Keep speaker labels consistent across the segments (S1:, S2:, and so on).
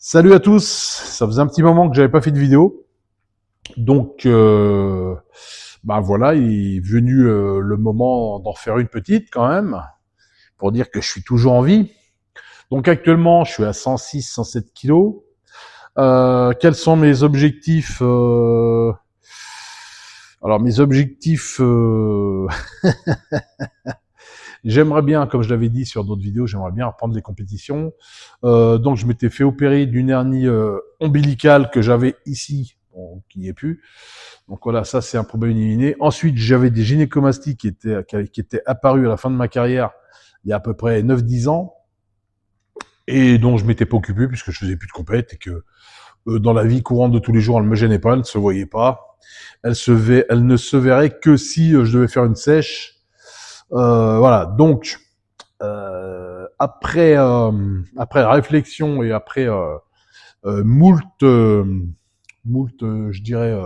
S1: Salut à tous, ça faisait un petit moment que j'avais pas fait de vidéo, donc voilà, il est venu le moment d'en faire une petite quand même, pour dire que je suis toujours en vie. Donc actuellement, je suis à 106, 107 kilos. Quels sont mes objectifs Alors mes objectifs, j'aimerais bien, comme je l'avais dit sur d'autres vidéos, j'aimerais bien reprendre les compétitions. Donc je m'étais fait opérer d'une hernie ombilicale que j'avais ici, bon, qui n'y est plus. Donc voilà, ça c'est un problème éliminé. Ensuite, j'avais des gynécomastiques qui étaient apparus à la fin de ma carrière, il y a à peu près 9-10 ans, et dont je m'étais pas occupé puisque je faisais plus de compète et que dans la vie courante de tous les jours, elle me gênait pas, elle ne se voyait pas. Elle ne se verrait que si je devais faire une sèche. Voilà, donc après réflexion et après je dirais,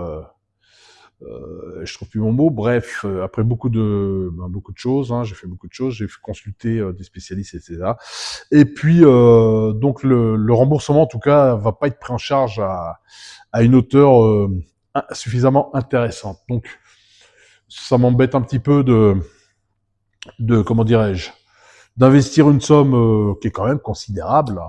S1: je trouve plus mon mot. Bref, après beaucoup de choses, hein, j'ai fait beaucoup de choses, j'ai consulté des spécialistes, etc. Et puis donc le remboursement, en tout cas, va pas être pris en charge à une hauteur suffisamment intéressante. Donc ça m'embête un petit peu de comment dirais-je, d'investir une somme qui est quand même considérable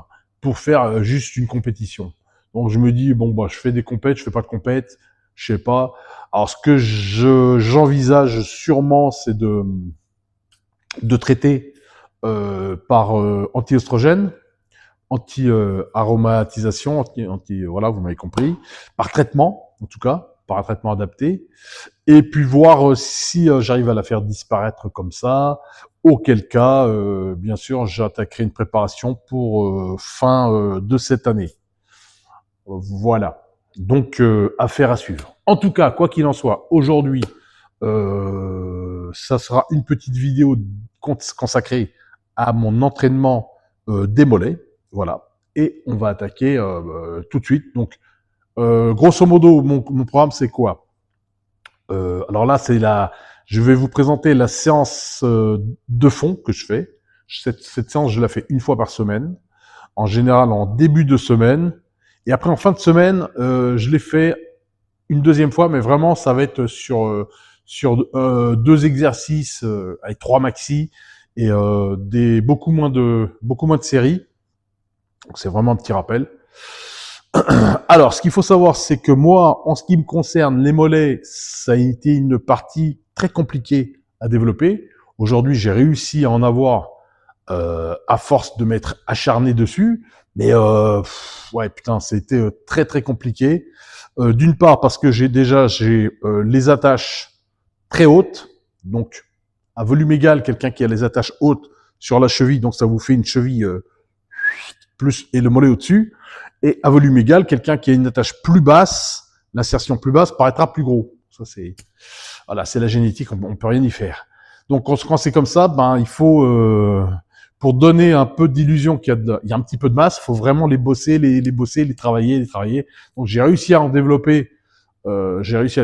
S1: pour faire juste une compétition. Donc je me dis bon bah je fais des compètes, je fais pas de compètes, je sais pas. Alors ce que j'envisage sûrement, c'est de traiter par anti-oestrogène, anti-aromatisation, voilà, vous m'avez compris, par traitement en tout cas, par un traitement adapté, et puis voir si j'arrive à la faire disparaître comme ça, auquel cas, bien sûr, j'attaquerai une préparation pour fin de cette année. Voilà. Donc, affaire à suivre. En tout cas, quoi qu'il en soit, aujourd'hui, ça sera une petite vidéo consacrée à mon entraînement des mollets. Voilà. Et on va attaquer tout de suite. Donc, grosso modo, mon programme, c'est quoi? Alors là, je vais vous présenter la séance de fond que je fais. Cette séance, je la fais une fois par semaine, en général en début de semaine. Et après, en fin de semaine, je l'ai fait une deuxième fois, mais vraiment, ça va être sur deux exercices avec 3 maxi et beaucoup moins de séries. Donc c'est vraiment un petit rappel. Alors, ce qu'il faut savoir, c'est que moi, en ce qui me concerne, les mollets, ça a été une partie très compliquée à développer. Aujourd'hui, j'ai réussi à en avoir à force de m'être acharné dessus. Mais ouais, putain, c'était très très compliqué. D'une part parce que j'ai les attaches très hautes, donc à volume égal, quelqu'un qui a les attaches hautes sur la cheville, donc ça vous fait une cheville plus et le mollet au-dessus. Et à volume égal, quelqu'un qui a une attache plus basse, l'insertion plus basse paraîtra plus gros. Ça c'est voilà, c'est la génétique, on peut rien y faire. Donc quand c'est comme ça, ben il faut pour donner un peu d'illusion il y a un petit peu de masse, il faut vraiment les bosser, les bosser, les travailler. Donc j'ai réussi à les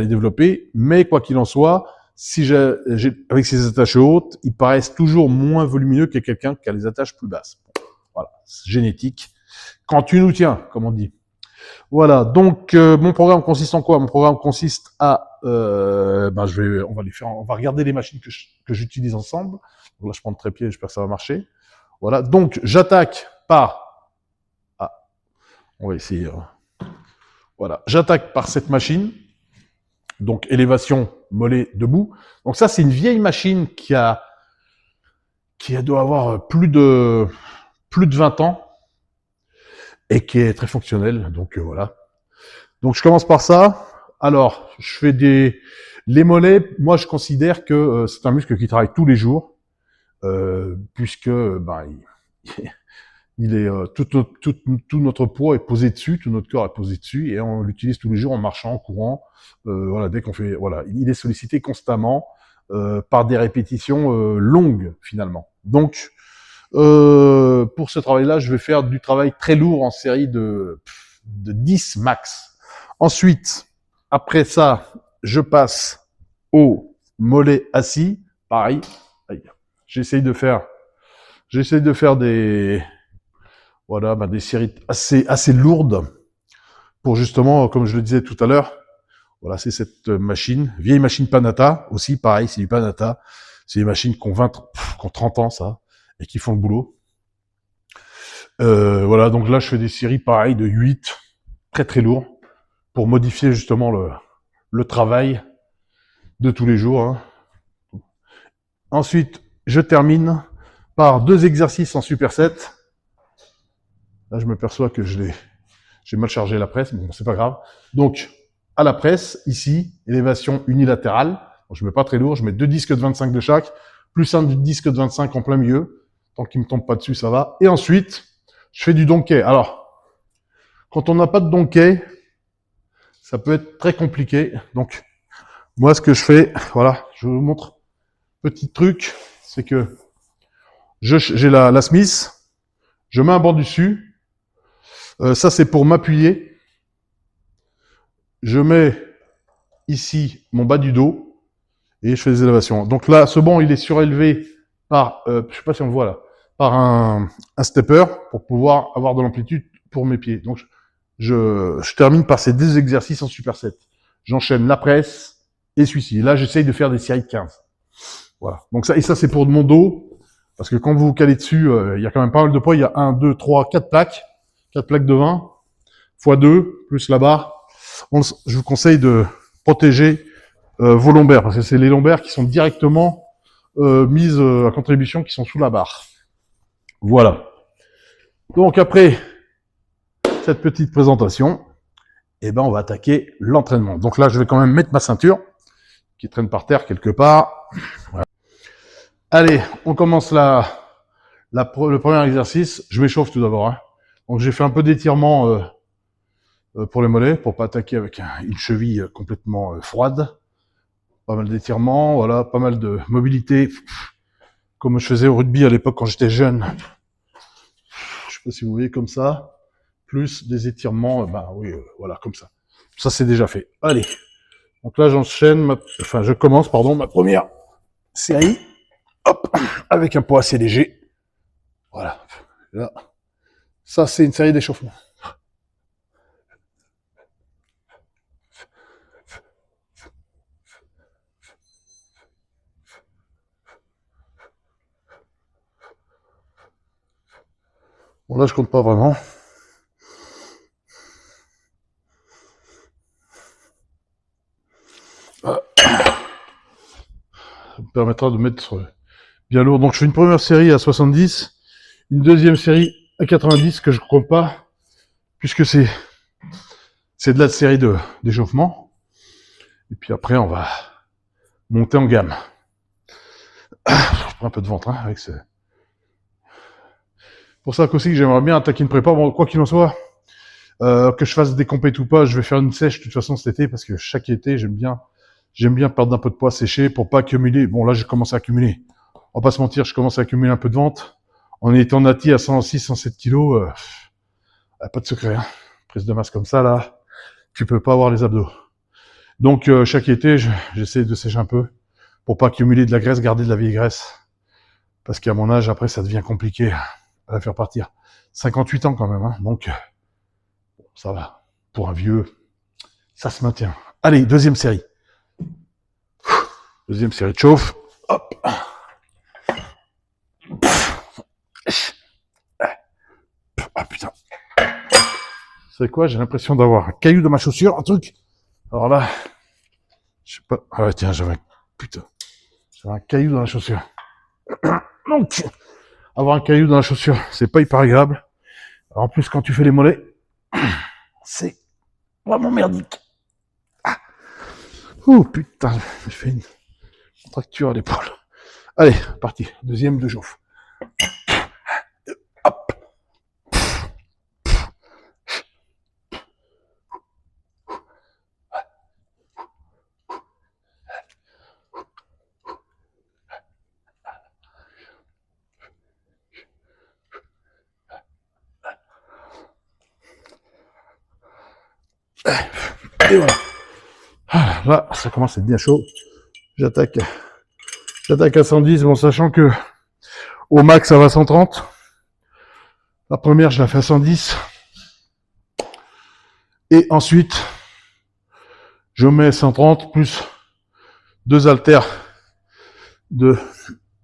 S1: développer, mais quoi qu'il en soit, si avec ces attaches hautes, ils paraissent toujours moins volumineux que quelqu'un qui a les attaches plus basses. Voilà, c'est génétique. Quand tu nous tiens, comme on dit. Voilà, donc mon programme consiste en quoi? Mon programme consiste à, on va regarder les machines que j'utilise ensemble. Donc là, je prends le trépied, j'espère que ça va marcher. Voilà, donc j'attaque par, on va essayer. Voilà, j'attaque par cette machine. Donc élévation, mollet, debout. Donc ça, c'est une vieille machine qui doit avoir plus de 20 ans et qui est très fonctionnelle. Donc voilà. Donc je commence par ça. Alors, je fais les mollets. Moi, je considère que c'est un muscle qui travaille tous les jours, puisque il est tout notre poids est posé dessus, tout notre corps est posé dessus, et on l'utilise tous les jours en marchant, en courant. Voilà, dès qu'on fait, voilà, il est sollicité constamment par des répétitions longues finalement. Donc, pour ce travail-là, je vais faire du travail très lourd en série de 10 max. Ensuite, après ça, je passe au mollet assis. Pareil, j'essaye de faire Voilà, des séries assez lourdes pour justement, comme je le disais tout à l'heure, voilà, c'est cette machine, vieille machine Panata, aussi pareil, c'est du Panata. C'est des machines qui ont 30 ans, ça, et qui font le boulot. Voilà, donc là, je fais des séries pareilles de 8, très très lourds, pour modifier justement le travail de tous les jours. Hein. Ensuite, je termine par 2 exercices en superset. Là, je me perçois que j'ai mal chargé la presse, mais bon, c'est pas grave. Donc, à la presse, ici, élévation unilatérale. Donc, je mets pas très lourd, je mets 2 disques de 25 de chaque, plus un disque de 25 en plein milieu. Tant qu'il me tombe pas dessus, ça va. Et ensuite, je fais du donkey. Alors, quand on n'a pas de donkey, ça peut être très compliqué. Donc, moi, ce que je fais, voilà, je vous montre. Petit truc, c'est que j'ai la Smith, je mets un banc dessus. Ça, c'est pour m'appuyer. Je mets ici mon bas du dos et je fais des élévations. Donc là, ce banc, il est surélevé par, je sais pas si on le voit là, par un stepper pour pouvoir avoir de l'amplitude pour mes pieds. Donc, je termine par ces 2 exercices en superset. J'enchaîne la presse et celui-ci. Là, j'essaye de faire des séries de 15. Voilà. Donc ça, et ça, c'est pour mon dos. Parce que quand vous vous calez dessus, il y a quand même pas mal de poids. Il y a 1, 2, 3, 4 plaques. 4 plaques de 20 x 2, plus la barre. Je vous conseille de protéger vos lombaires, parce que c'est les lombaires qui sont directement mises à contribution, qui sont sous la barre. Voilà. Donc après cette petite présentation, eh ben on va attaquer l'entraînement. Donc là, je vais quand même mettre ma ceinture, qui traîne par terre quelque part. Voilà. Allez, on commence le premier exercice. Je m'échauffe tout d'abord. Hein. Donc j'ai fait un peu d'étirement pour les mollets, pour pas attaquer avec une cheville complètement froide. Pas mal d'étirements, voilà, pas mal de mobilité, comme je faisais au rugby à l'époque quand j'étais jeune. Je sais pas si vous voyez comme ça, plus des étirements, oui, voilà, comme ça. Ça c'est déjà fait. Allez, donc là j'enchaîne, je commence, ma première série, hop, avec un poids assez léger. Voilà, là, ça c'est une série d'échauffement. Bon là je compte pas vraiment. Ça me permettra de mettre bien lourd. Donc je fais une première série à 70, une deuxième série à 90 que je ne compte pas, puisque c'est de la série d'échauffement. Et puis après on va monter en gamme. Je prends un peu de ventre avec ce. Pour ça qu'aussi j'aimerais bien attaquer une prépa. Bon, quoi qu'il en soit, que je fasse des compètes ou pas, je vais faire une sèche de toute façon cet été, parce que chaque été j'aime bien perdre un peu de poids séché pour pas accumuler. Bon là j'ai commencé à accumuler. On va pas se mentir, je commence à accumuler un peu de ventre. En étant nati à 106, 107 kilos, pas de secret. Hein. Prise de masse comme ça là, tu peux pas avoir les abdos. Donc chaque été j'essaie de sécher un peu pour pas accumuler de la graisse, garder de la vieille graisse. Parce qu'à mon âge, après, ça devient compliqué à la faire partir. 58 ans quand même, hein, donc ça va. Pour un vieux, ça se maintient. Allez, deuxième série. Deuxième série de chauffe. Hop. Ah putain. C'est quoi? J'ai l'impression d'avoir un caillou dans ma chaussure, un truc. Alors là, je sais pas. Ah ouais, tiens, j'avais un caillou dans la chaussure. Donc, avoir un caillou dans la chaussure, c'est pas hyper agréable. Alors en plus, quand tu fais les mollets, c'est vraiment merdique. Ah. Oh putain, j'ai fait une fracture à l'épaule. Allez, parti. Deuxième de chauffe. Hop. Et voilà. Ah, là, ça commence à être bien chaud. J'attaque à 110, bon, sachant que au max, ça va à 130. La première, je la fais à 110. Et ensuite, je mets 130 plus 2 haltères de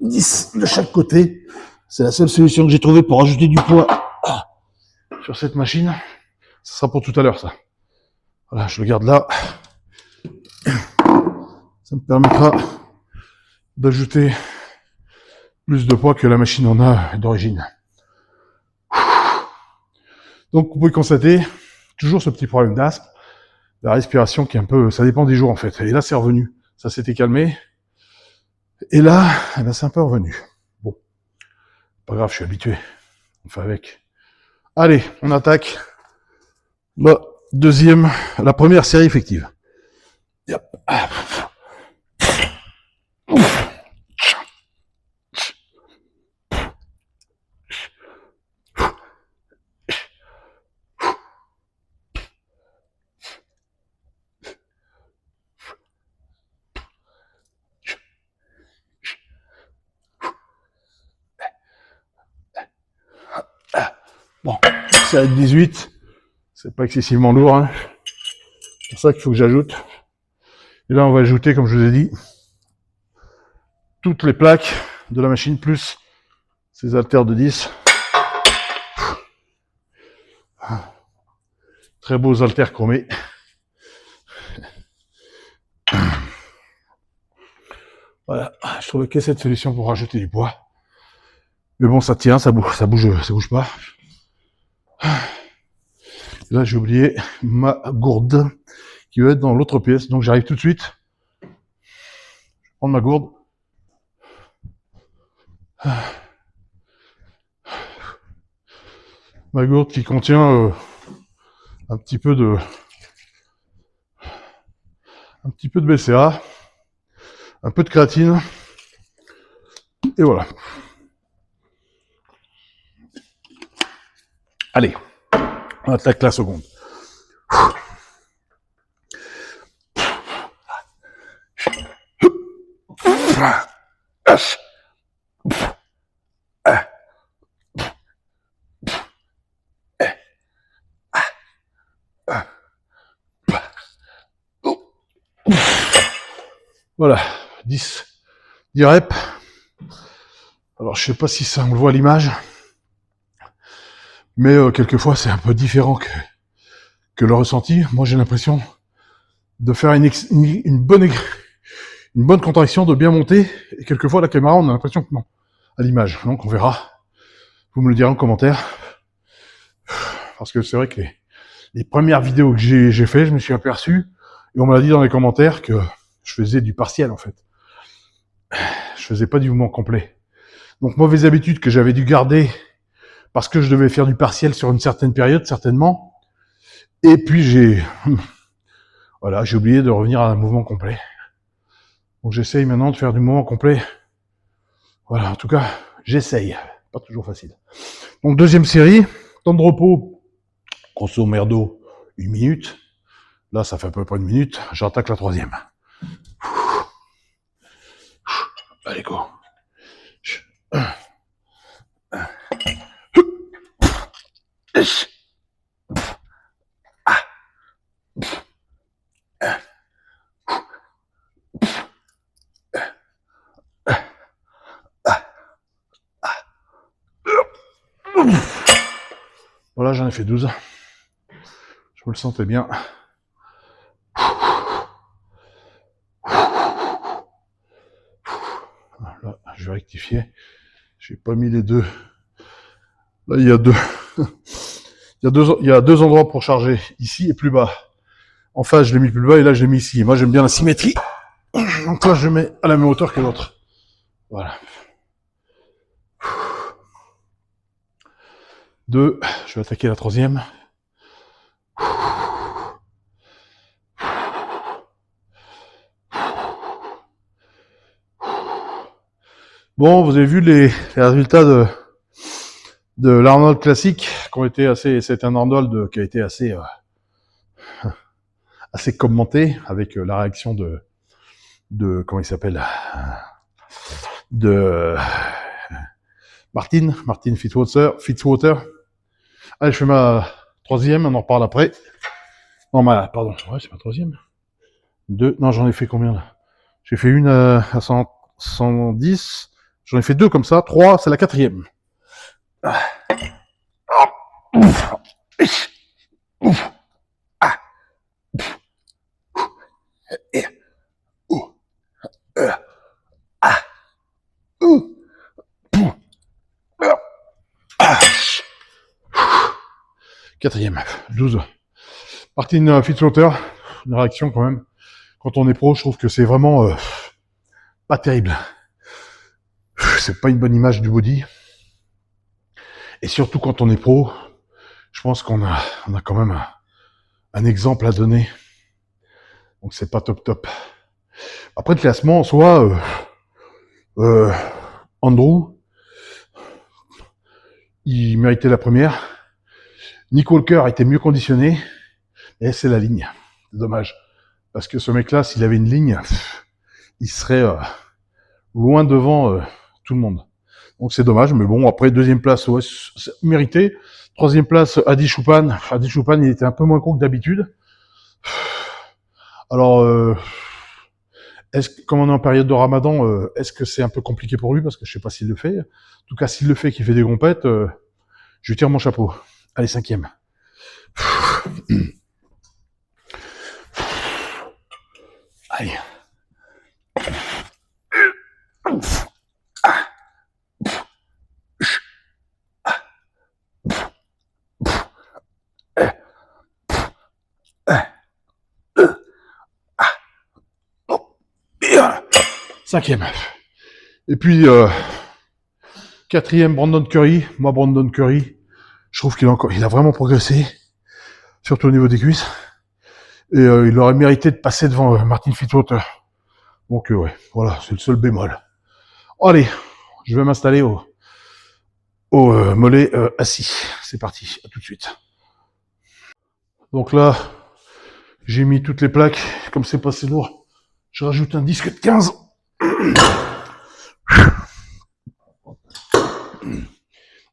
S1: 10 de chaque côté. C'est la seule solution que j'ai trouvée pour ajouter du poids sur cette machine. Ça sera pour tout à l'heure, ça. Voilà, je le garde là. Ça me permettra d'ajouter plus de poids que la machine en a d'origine. Donc, vous pouvez constater toujours ce petit problème d'asthme, la respiration qui est un peu, ça dépend des jours en fait. Et là, c'est revenu. Ça s'était calmé. Et là, eh ben, c'est un peu revenu. Bon, pas grave, je suis habitué. On fait avec. Allez, on attaque la première série effective. Yep. Bon, série de 18, c'est pas excessivement lourd, hein. C'est pour ça qu'il faut que j'ajoute. Et là, on va ajouter, comme je vous ai dit, toutes les plaques de la machine, plus ces haltères de 10. Très beaux haltères chromés. Voilà, je trouvais que cette solution pour rajouter du poids. Mais bon, ça tient, ça bouge pas. Et là, j'ai oublié ma gourde qui va être dans l'autre pièce. Donc, j'arrive tout de suite. Je vais prendre ma gourde. Ma gourde qui contient un petit peu de BCA, un peu de créatine. Et voilà. Allez, on attaque la seconde. Voilà, 10 reps. Alors, je sais pas si ça on le voit à l'image, mais quelquefois c'est un peu différent que le ressenti. Moi, j'ai l'impression de faire une bonne contraction, de bien monter, et quelquefois la caméra, on a l'impression que non, à l'image. Donc, on verra. Vous me le direz en commentaire. Parce que c'est vrai que les premières vidéos que j'ai fait, je me suis aperçu, et on m'a dit dans les commentaires que je faisais du partiel, en fait. Je faisais pas du mouvement complet. Donc, mauvaise habitude que j'avais dû garder parce que je devais faire du partiel sur une certaine période, certainement. Et puis, j'ai oublié de revenir à un mouvement complet. Donc, j'essaye maintenant de faire du mouvement complet. Voilà, en tout cas, j'essaye. Pas toujours facile. Donc, deuxième série, temps de repos, grosso merdo, 1 minute. Là, ça fait à peu près 1 minute. J'attaque la troisième. Allez, go. Voilà, j'en ai fait 12. Je me le sentais bien. Là, je vais rectifier. J'ai pas mis les deux. Là, il y a deux endroits pour charger, ici et plus bas. En face, je l'ai mis plus bas et là, je l'ai mis ici. Moi, j'aime bien la symétrie. Donc là, je mets à la même hauteur que l'autre. Voilà. 2. Je vais attaquer la troisième. Bon, vous avez vu les résultats de l'Arnold classique qui ont été assez. C'est un Arnold qui a été assez commenté avec la réaction de comment il s'appelle, de Martin Fitzwater. Allez, je fais ma troisième, on en reparle après. Non, pardon, ouais, c'est ma troisième. Deux, non, j'en ai fait combien là? J'ai fait une à 110, j'en ai fait deux comme ça, trois, c'est la quatrième. Quatrième, 12. Martin Fitzwater, une réaction quand même. Quand on est pro, je trouve que c'est vraiment pas terrible. C'est pas une bonne image du body. Et surtout quand on est pro, je pense qu'on a quand même un exemple à donner. Donc c'est pas top. Après le classement, en soi, Andrew, il méritait la première. Nick Walker était mieux conditionné. Et c'est la ligne. C'est dommage. Parce que ce mec-là, s'il avait une ligne, il serait loin devant tout le monde. Donc c'est dommage, mais bon, après, deuxième place, ouais, mérité. Troisième place, Adi Choupan. Adi Choupan, il était un peu moins gros que d'habitude. Alors, comme on est en période de Ramadan, est-ce que c'est un peu compliqué pour lui? Parce que je sais pas s'il le fait. En tout cas, s'il le fait, qu'il fait des compètes, je lui tire mon chapeau. Allez, cinquième. Allez. Cinquième. Et puis, quatrième, Brandon Curry. Moi, Brandon Curry, je trouve qu'il a vraiment progressé, surtout au niveau des cuisses. Et il aurait mérité de passer devant Martin Fitzwater. Donc, ouais, voilà, c'est le seul bémol. Allez, je vais m'installer au mollet assis. C'est parti, à tout de suite. Donc là, j'ai mis toutes les plaques. Comme c'est pas assez lourd, je rajoute un disque de 15.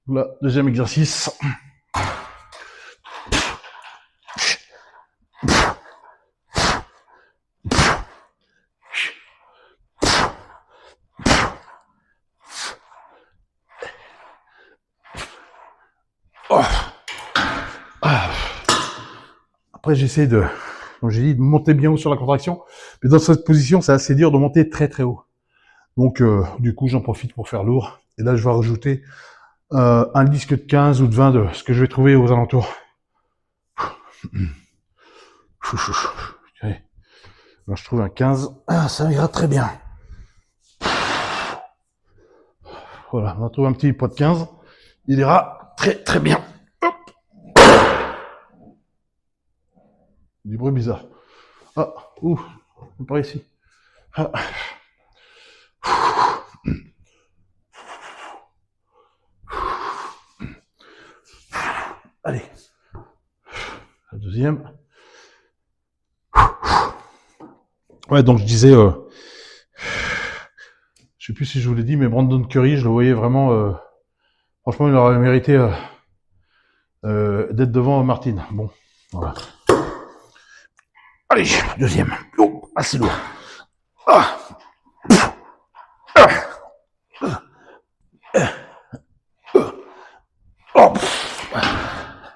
S1: Là, deuxième exercice. Oh. Ah. Après, j'essaie de, comme j'ai dit, de monter bien haut sur la contraction. Mais dans cette position, c'est assez dur de monter très haut. Donc, du coup, j'en profite pour faire lourd. Et là, je vais rajouter un disque de 15 ou de 20 de ce que je vais trouver aux alentours. Okay. Alors, je trouve un 15. Ah, ça ira très bien. Voilà, on va trouver un petit poids de 15. Il ira très bien. Hop. Du bruit bizarre. Ah, ouh, par ici. Ah. Allez. La deuxième. Ouais, donc je disais, je sais plus si je vous l'ai dit, mais Brandon Curry, je le voyais vraiment, franchement, il aurait mérité d'être devant Martin. Bon, voilà. Allez, deuxième. Oh, assez lourd. Ah. Oh.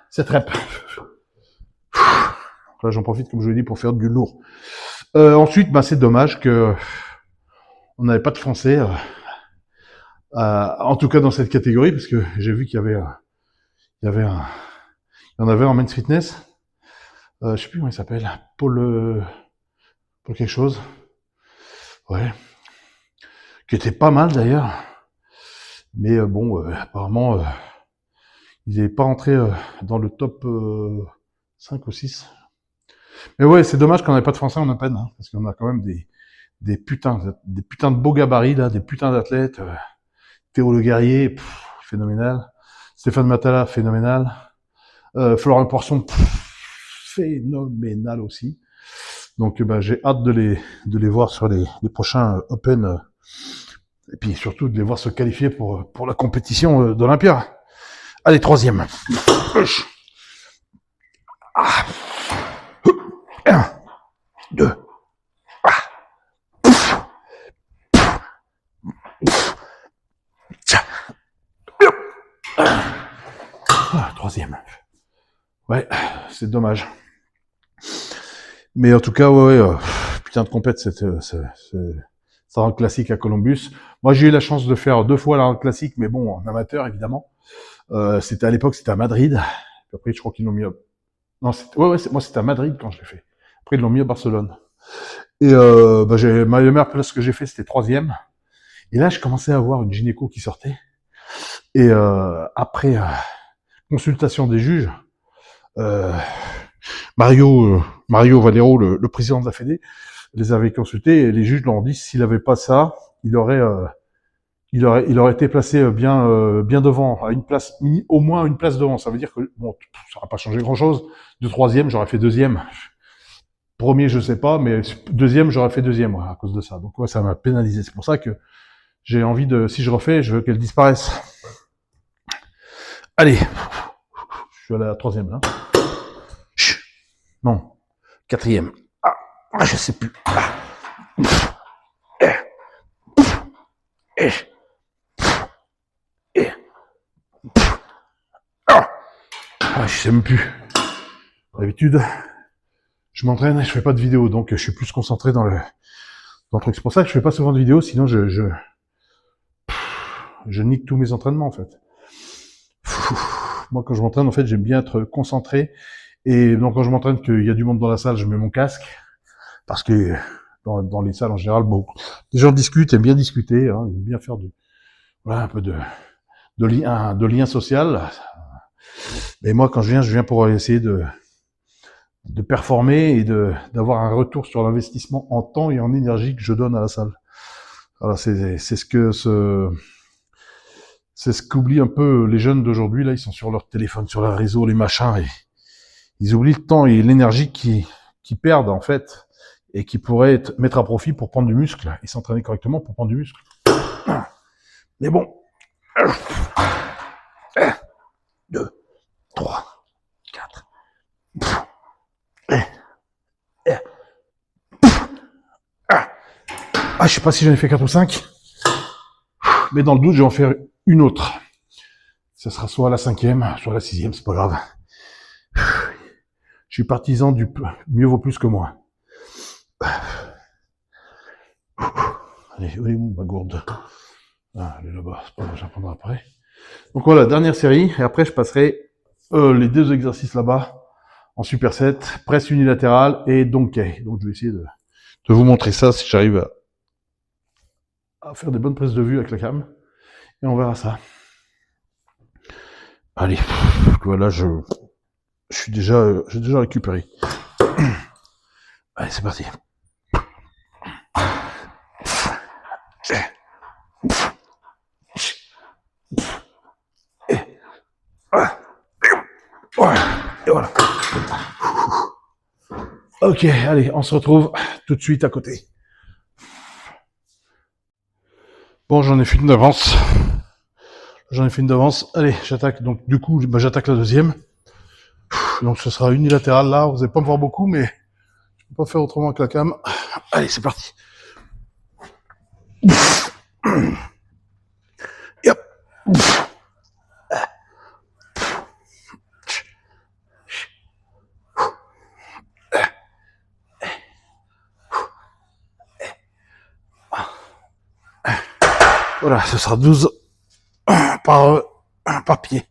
S1: Cette rep. Là, j'en profite, comme je l'ai dit, pour faire du lourd. Ensuite, bah, c'est dommage que on n'avait pas de Français, en tout cas dans cette catégorie, parce que j'ai vu qu'il y en avait en men's fitness. Je sais plus comment il s'appelle, Paul quelque chose. Ouais. Qui était pas mal d'ailleurs. Mais bon, apparemment, il n'est pas entré dans le top 5 ou 6. Mais ouais, c'est dommage qu'on n'ait pas de Français en Open, hein, parce qu'on a quand même des putains de beaux gabarits, là, des putains d'athlètes. Théo Le Guerrier, phénoménal. Stéphane Matala, phénoménal. Florent Poisson, phénoménal aussi. Donc bah, j'ai hâte de les voir sur les prochains Open, et puis surtout de les voir se qualifier pour la compétition d'Olympia. Allez, troisième. 1, 2. Troisième. Ouais, c'est dommage. Mais en tout cas, putain de compète, ça rend le classique à Columbus. Moi, j'ai eu la chance de faire 2 fois la classique, mais bon, en amateur, évidemment. C'était à l'époque, c'était à Madrid. Puis après, je crois qu'ils l'ont mis à... Non, moi, c'était à Madrid quand je l'ai fait. Après, ils l'ont mis à Barcelone. Et la meilleure place que j'ai fait, c'était 3e. Et là, je commençais à avoir une gynéco qui sortait. Et après consultation des juges, Mario Valero, le président de la Fédé, les avait consultés et les juges leur ont dit s'il avait pas ça, il aurait été placé bien devant, à une place, au moins une place devant. Ça veut dire que bon, ça n'a pas changé grand-chose. De 3e, j'aurais fait 2e. Premier, je sais pas, mais 2e, j'aurais fait 2e à cause de ça. Donc ouais, ça m'a pénalisé. C'est pour ça que j'ai envie de, si je refais, je veux qu'elle disparaisse. Allez, je suis à la 3e là. Non, 4e. Ah, je sais plus. Je sais même plus. D'habitude, je m'entraîne et je fais pas de vidéo, donc je suis plus concentré dans le truc. C'est pour ça que je fais pas souvent de vidéos, sinon je nique tous mes entraînements en fait. Moi, quand je m'entraîne, en fait, j'aime bien être concentré. Et donc, quand je m'entraîne, qu'il y a du monde dans la salle, je mets mon casque. Parce que dans les salles, en général, bon, les gens discutent, aiment bien discuter, hein, aiment bien faire un peu de lien social. Mais moi, quand je viens pour essayer de performer et d'avoir un retour sur l'investissement en temps et en énergie que je donne à la salle. Voilà, c'est ce qu'oublient un peu les jeunes d'aujourd'hui. Là, ils sont sur leur téléphone, sur leur réseau, les machins, et ils oublient le temps et l'énergie qui perdent en fait, et qui pourraient mettre à profit pour prendre du muscle et s'entraîner correctement pour prendre du muscle. Mais bon. 1, 2, 3, 4. Je sais pas si j'en ai fait 4 ou 5. Mais dans le doute, je vais en faire une autre. Ça sera soit la 5e, soit la 6e, c'est pas grave. Je suis partisan du mieux vaut plus que moins. Allez, où est ma gourde? Elle est là-bas, c'est pas grave, j'en prendrai après. Donc voilà, dernière série, et après je passerai les 2 exercices là-bas, en superset, presse unilatérale et donkey. Donc je vais essayer de vous montrer ça, si j'arrive à faire des bonnes prises de vue avec la cam, et on verra ça. Allez, voilà, j'ai déjà récupéré. Allez, c'est parti. Et voilà. Ok, allez, on se retrouve tout de suite à côté. Bon, j'en ai fait une d'avance. Allez, j'attaque. Donc, du coup, j'attaque la 2e. Donc, ce sera unilatéral là. Vous n'allez pas me voir beaucoup, mais je peux pas faire autrement que la cam. Allez, c'est parti. Et hop. Voilà, ce sera 12 par pied.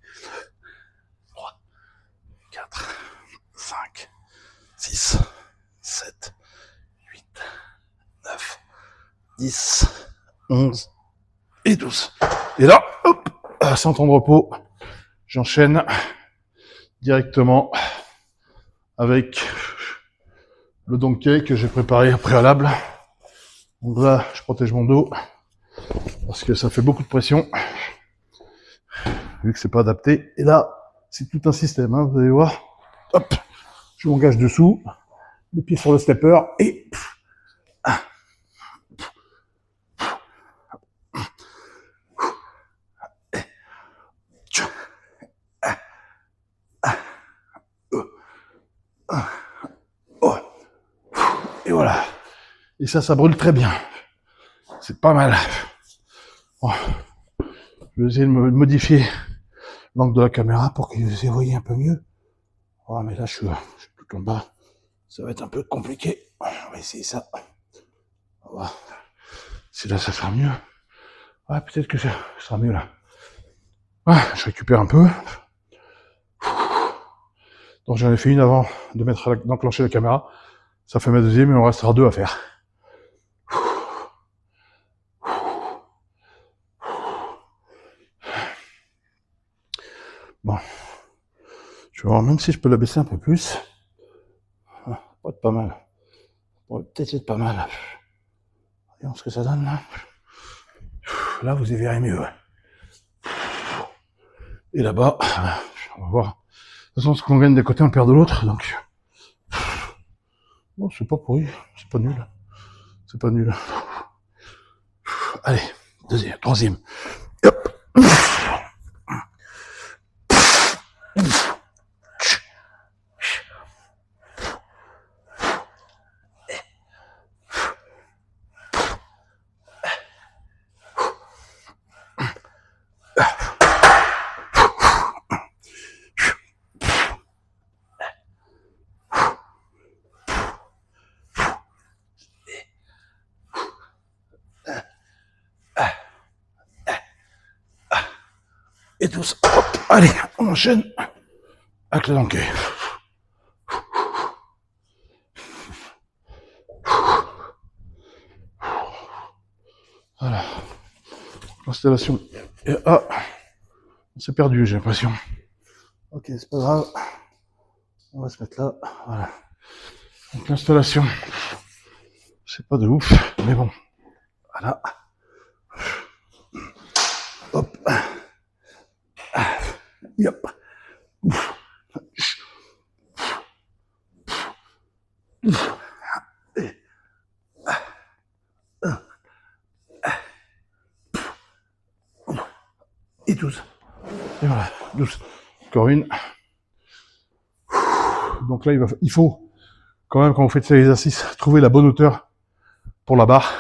S1: 3, 4, 5, 6, 7, 8, 9, 10, 11 et 12. Et là, hop, sans temps de repos, j'enchaîne directement avec le donkey que j'ai préparé au préalable. Donc là, je protège mon dos parce que ça fait beaucoup de pression vu que c'est pas adapté. Et là, c'est tout un système, hein, vous allez voir. Hop, je m'engage dessous, les pieds sur le stepper et voilà. Et ça brûle très bien. C'est pas mal. Bon. Je vais essayer de modifier l'angle de la caméra pour que vous voyez un peu mieux. Oh, mais là, je suis tout en bas. Ça va être un peu compliqué. On va essayer ça. On va voir si là, ça sera mieux. Ouais, peut-être que ça sera mieux là. Ouais, je récupère un peu. Donc j'en ai fait une avant d'enclencher la caméra. Ça fait ma deuxième, il en restera deux à faire. Bon. Je vais voir même si je peux la baisser un peu plus. Ah, ça pas mal. Peut-être être pas mal. Voyons ce que ça donne là. Là, vous y verrez mieux. Et là-bas, on va voir. De toute façon, ce qu'on gagne d'un côté, on perd de l'autre. Donc, bon, c'est pas pourri. C'est pas nul. C'est pas nul. Allez, deuxième, troisième. Hop. Et tous. Hop. Allez, on enchaîne avec la langue. Voilà. L'installation. Et ah, on s'est perdu, j'ai l'impression. Ok, c'est pas grave. On va se mettre là. Voilà. Donc l'installation, c'est pas de ouf, mais bon. Voilà. Hop. Yep. Et 12. Et voilà, 12. Encore une. Donc là, il faut, quand même, quand vous faites cet exercice, trouver la bonne hauteur pour la barre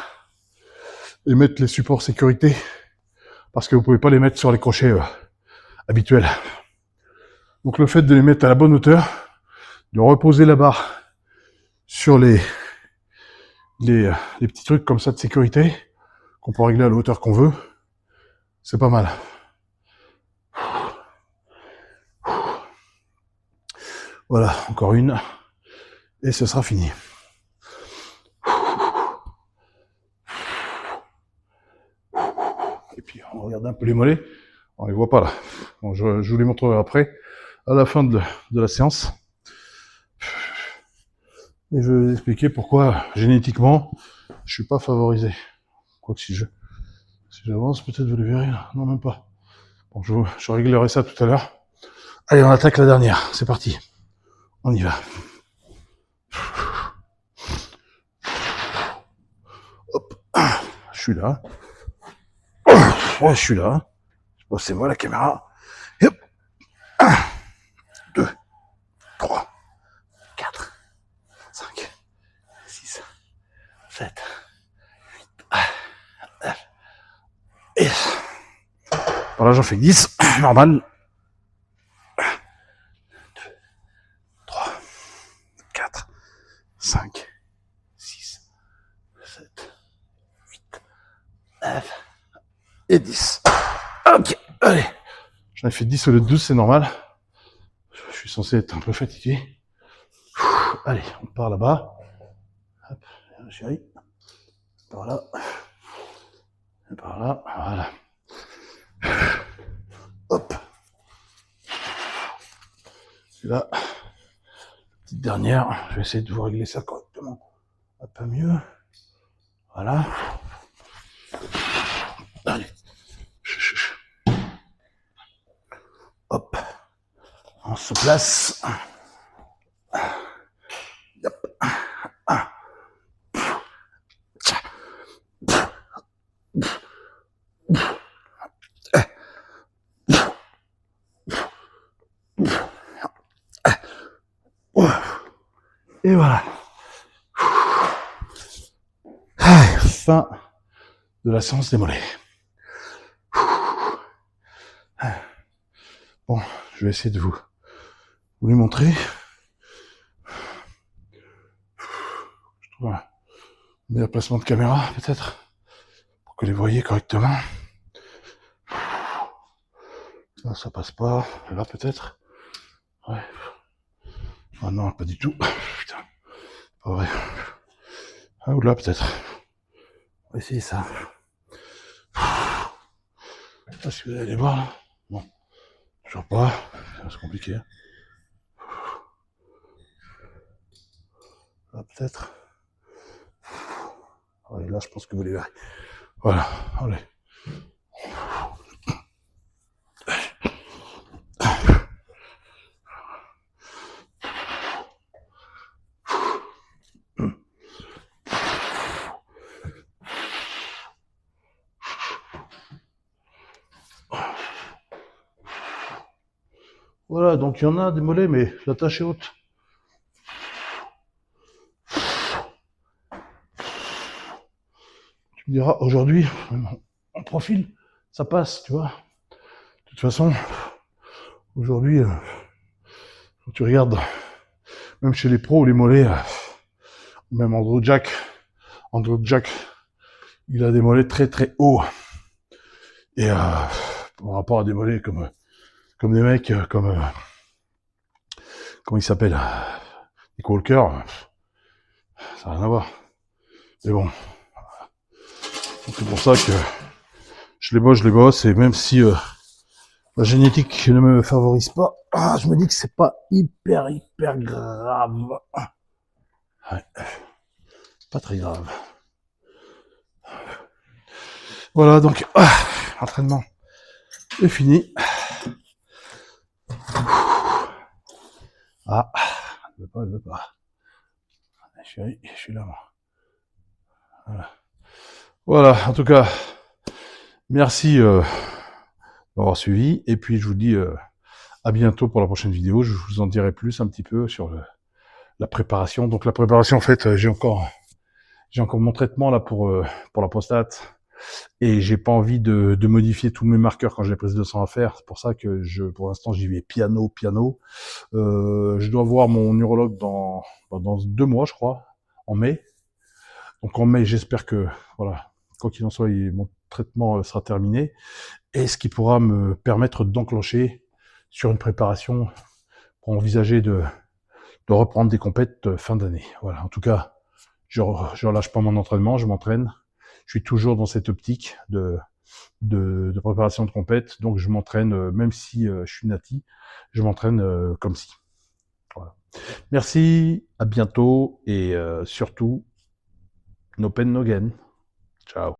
S1: et mettre les supports sécurité parce que vous pouvez pas les mettre sur les crochets habituels. Donc le fait de les mettre à la bonne hauteur, de reposer la barre sur les petits trucs comme ça de sécurité qu'on peut régler à la hauteur qu'on veut, c'est pas mal. Voilà, encore une. Et ce sera fini. Et puis on regarde un peu les mollets. On les voit pas là. Bon, je vous les montrerai après, à la fin de la séance. Et je vais vous expliquer pourquoi génétiquement je suis pas favorisé. Quoique si j'avance, peut-être vous le verrez. Non, même pas. Bon, je réglerai ça tout à l'heure. Allez, on attaque la dernière. C'est parti. On y va. Hop. Je suis là. Ouais, je suis là. Bon, c'est moi la caméra. Et hop. 1, 2, 3, 4, 5, 6, 7, 8, 9, et... Voilà, j'en fais 10. Normal. 2, 3, 4, 5, 6, 7, 8, 9 et 10. Ok, allez. J'en ai fait 10 au lieu de 12, c'est normal. Je suis censé être un peu fatigué. Allez, on part là-bas. Hop, chérie. Par là. Et par là, voilà. Hop. Et là, petite dernière. Je vais essayer de vous régler ça correctement. Un peu mieux. Voilà. Allez. Hop. On se place. Hop. Et voilà. fin de la séance des mollets. Bon, je vais essayer de vous les montrer. Je trouve un meilleur placement de caméra, peut-être, pour que les voyez correctement. Là, ça passe pas. Là, peut-être. Ouais. Ah non, pas du tout. Putain. Pas vrai. Ah, ou là, peut-être. On va essayer ça. Est-ce que vous allez voir, là? Bon. Toujours pas. C'est compliqué. Là, peut-être. Ouais, là, je pense que vous les verrez. Voilà. Allez. Voilà, donc il y en a des mollets, mais la tâche est haute. Tu me diras, aujourd'hui, en profil, ça passe, tu vois. De toute façon, aujourd'hui, quand tu regardes, même chez les pros, les mollets, même Andrew Jack, il a des mollets très très hauts. Et par rapport à des mollets comme des mecs, comment il s'appelle, Nick Walker, ça n'a rien à voir. Mais bon, c'est pour ça que je les bosse, et même si la génétique ne me favorise pas, je me dis que c'est pas hyper grave. Ouais. Pas très grave. Voilà, donc, entraînement est fini. Ah, elle veut pas. Je suis là, moi. Voilà, en tout cas, merci d'avoir suivi, et puis je vous dis à bientôt pour la prochaine vidéo. Je vous en dirai plus un petit peu sur la préparation. Donc la préparation, en fait, j'ai encore mon traitement là pour la prostate, et j'ai pas envie de modifier tous mes marqueurs quand j'ai la prise de sang à faire. C'est pour ça que pour l'instant, j'y vais piano. Je dois voir mon urologue dans 2 mois, je crois, en mai. Donc en mai, j'espère que, voilà, quoi qu'il en soit, mon traitement sera terminé, et ce qui pourra me permettre d'enclencher sur une préparation pour envisager de reprendre des compètes fin d'année. Voilà, en tout cas, je relâche pas mon entraînement, je m'entraîne. Je suis toujours dans cette optique de préparation de compète, donc je m'entraîne, même si je suis nati, je m'entraîne comme si. Voilà. Merci, à bientôt, et surtout, no pain, no gain. Ciao.